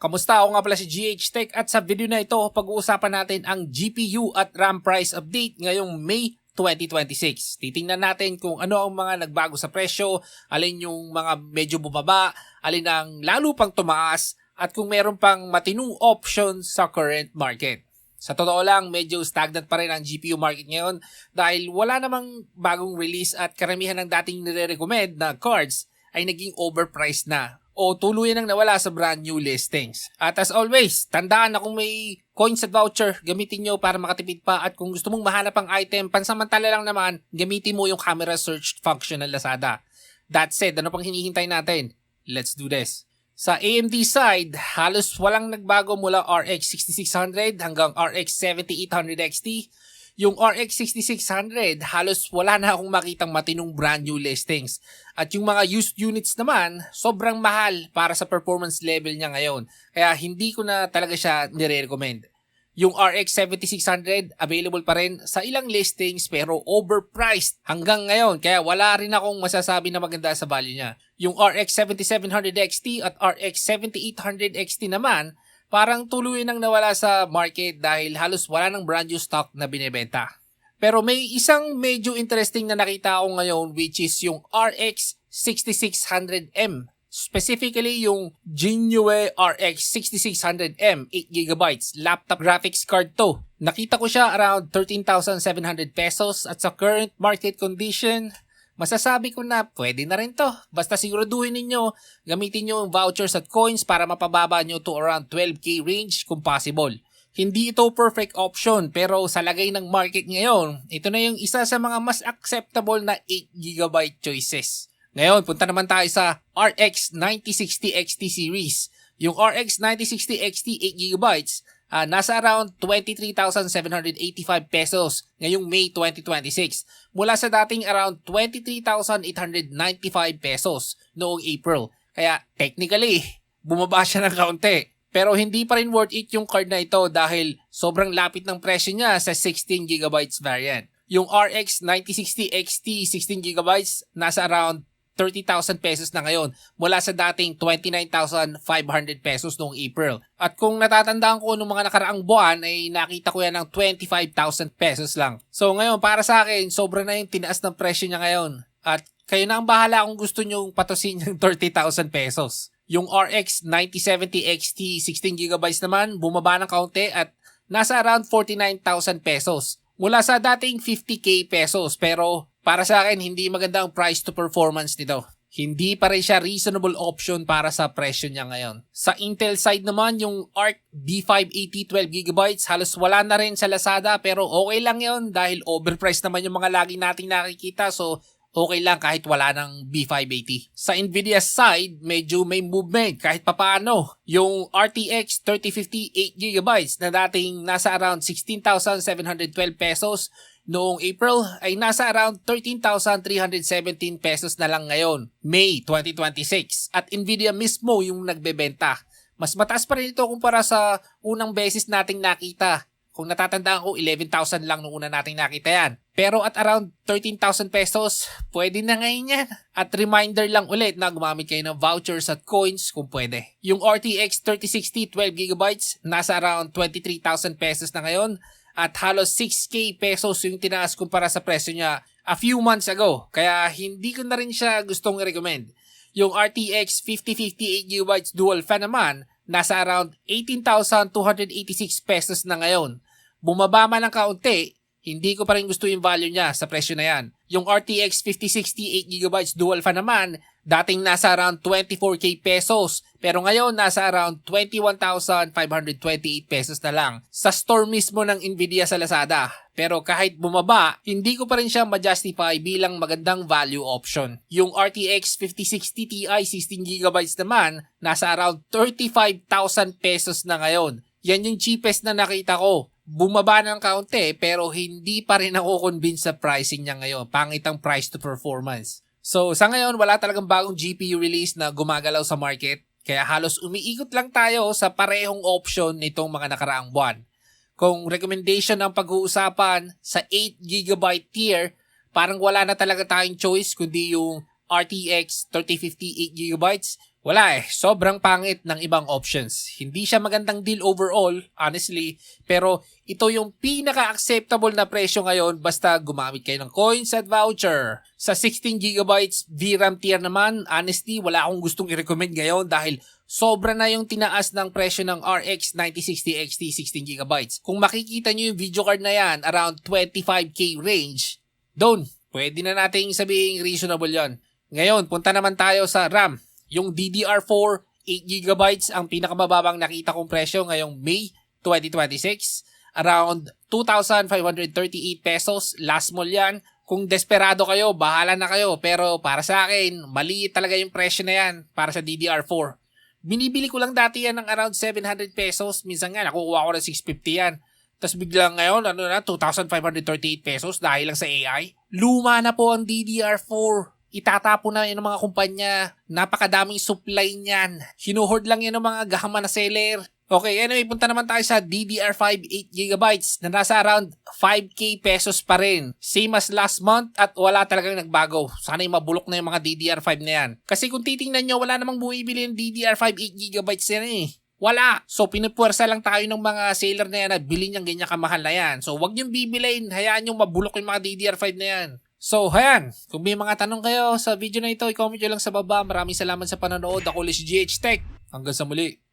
Kamusta? Ako nga pala si GH Tech at sa video na ito pag-uusapan natin ang GPU at RAM price update ngayong May 2026. Titingnan natin kung ano ang mga nagbago sa presyo, alin yung mga medyo bumaba, alin ang lalo pang tumaas at kung meron pang matinong options sa current market. Sa totoo lang, medyo stagnant pa rin ang GPU market ngayon dahil wala namang bagong release at karamihan ng dating nire-recommend na cards ay naging overpriced na o tuluyan nang nawala sa brand new listings. At as always, tandaan na kung may coins at voucher, gamitin nyo para makatipid pa at kung gusto mong mahanap ang item, pansamantala lang naman, gamitin mo yung camera search function ng Lazada. That said, ano pang hinihintay natin? Let's do this. Sa AMD side, halos walang nagbago mula RX 6600 hanggang RX 7800 XT. Yung RX 6600, halos wala na akong makitang matinong brand new listings. At yung mga used units naman, sobrang mahal para sa performance level niya ngayon. Kaya hindi ko na talaga siya nire-recommend. Yung RX 7600, available pa rin sa ilang listings pero overpriced hanggang ngayon. Kaya wala rin akong masasabi na maganda sa value niya. Yung RX 7700 XT at RX 7800 XT naman, parang tuluyan nang nawala sa market dahil halos wala ng brand new stock na binebenta. Pero may isang medyo interesting na nakita ako ngayon which is yung RX 6600M. Specifically yung Genuine RX 6600M 8GB laptop graphics card to. Nakita ko siya around 13,700 pesos at sa current market condition, masasabi ko na pwede na rin to. Basta siguraduhin ninyo, gamitin nyo yung vouchers at coins para mapababa nyo to around 12k range kung possible. Hindi ito perfect option pero sa lagay ng market ngayon, ito na yung isa sa mga mas acceptable na 8GB choices. Ngayon, punta naman tayo sa RX 9060 XT series. Yung RX 9060 XT 8GB, nasa around 23,785 pesos ngayong May 2026 mula sa dating around 23,895 pesos noong April. Kaya technically, bumaba siya ng kaunti. Pero hindi pa rin worth it yung card na ito dahil sobrang lapit ng presyo niya sa 16GB variant. Yung RX 9060 XT 16GB nasa around 30,000 pesos na ngayon mula sa dating 29,500 pesos noong April. At kung natatandaan ko noong mga nakaraang buwan ay nakita ko yan ng 25,000 pesos lang. So ngayon para sa akin sobra na yung tinaas ng presyo niya ngayon. At kayo na ang bahala kung gusto nyo patusin yung 30,000 pesos. Yung RX 9070 XT 16GB naman bumaba ng kaunti at nasa around 49,000 pesos mula sa dating 50k pesos pero para sa akin, hindi maganda ang price to performance nito. Hindi pa rin siya reasonable option para sa presyo niya ngayon. Sa Intel side naman, yung Arc B580 12GB halos wala na rin sa Lazada pero okay lang yon dahil overpriced naman yung mga lagi nating nakikita so okay lang kahit wala ng B580. Sa Nvidia side, medyo may movement kahit papaano. Yung RTX 3050 8GB na dating nasa around 16,712 pesos noong April ay nasa around 13,317 pesos na lang ngayon, May 2026. At Nvidia mismo yung nagbebenta. Mas mataas pa rin ito kumpara sa unang beses nating nakita. Kung natatandaan ko, 11,000 lang nung una nating nakita yan. Pero at around 13,000 pesos, pwede na ngayon yan. At reminder lang ulit na gumamit kayo ng vouchers at coins kung pwede. Yung RTX 3060 12GB nasa around 23,000 pesos na ngayon. At halos 6k pesos yung tinaas kumpara sa presyo niya a few months ago. Kaya hindi ko na rin siya gustong i-recommend. Yung RTX 5050 8GB dual fan naman, nasa around 18,286 pesos na ngayon. Bumaba man ng kaunti, hindi ko pa rin gusto yung value niya sa presyo na yan. Yung RTX 5060 8GB dual fan naman, dating nasa around 24k pesos pero ngayon nasa around 21,528 pesos na lang sa store mismo ng Nvidia sa Lazada. Pero kahit bumaba, hindi ko pa rin siya ma-justify bilang magandang value option. Yung RTX 5060 Ti 16GB naman, nasa around 35,000 pesos na ngayon. Yan yung cheapest na nakita ko. Bumaba ng kaunti pero hindi pa rin ako convinced sa pricing niya ngayon. Pangit ang price to performance. So sa ngayon wala talagang bagong GPU release na gumagalaw sa market. Kaya halos umiikot lang tayo sa parehong option nitong mga nakaraang buwan. Kung recommendation ang pag-uusapan sa 8GB tier, parang wala na talaga tayong choice kundi yung RTX 3050 8GB Wala sobrang pangit ng ibang options. Hindi siya magandang deal overall, honestly, pero ito yung pinaka-acceptable na presyo ngayon basta gumamit kayo ng coins at voucher. Sa 16GB VRAM tier naman, honestly, wala akong gustong i-recommend ngayon dahil sobra na yung tinaas ng presyo ng RX 9060 XT 16GB. Kung makikita nyo yung video card na yan, around 25k range, doon, pwede na nating sabihin reasonable yon. Ngayon, punta naman tayo sa RAM. Yung DDR4 8GB ang pinakamababang nakita kong presyo ngayong May 2026. Around 2,538 pesos. Last mall yan. Kung desperado kayo, bahala na kayo. Pero para sa akin, mali talaga yung presyo na yan para sa DDR4. Binibili ko lang dati yan ng around 700 pesos. Minsan nga, nakukuha ko ng 650 yan. Tapos biglang ngayon, 2,538 pesos dahil lang sa AI. Luma na po ang DDR4. Itatapo na yun ng mga kumpanya. Napakadaming supply niyan. Hinuhoard lang yan ng mga gahama na seller. Okay, anyway, punta naman tayo sa DDR5 8GB na nasa around 5k pesos pa rin. Same as last month at wala talagang nagbago. Sana'y mabulok na yung mga DDR5 na yan. Kasi kung titingnan nyo, wala namang bumibili ng DDR5 8GB yan Wala. So, pinupuwersa lang tayo ng mga seller na yan na bilhin niyang ganyan kamahal na yan. So, wag niyong bibilin. Hayaan niyong mabulok yung mga DDR5 na yan. So, ayan. Kung may mga tanong kayo sa video na ito, i-comment nyo lang sa baba. Maraming salamat sa panonood. Ako ulit si GH Tech. Hanggang sa muli.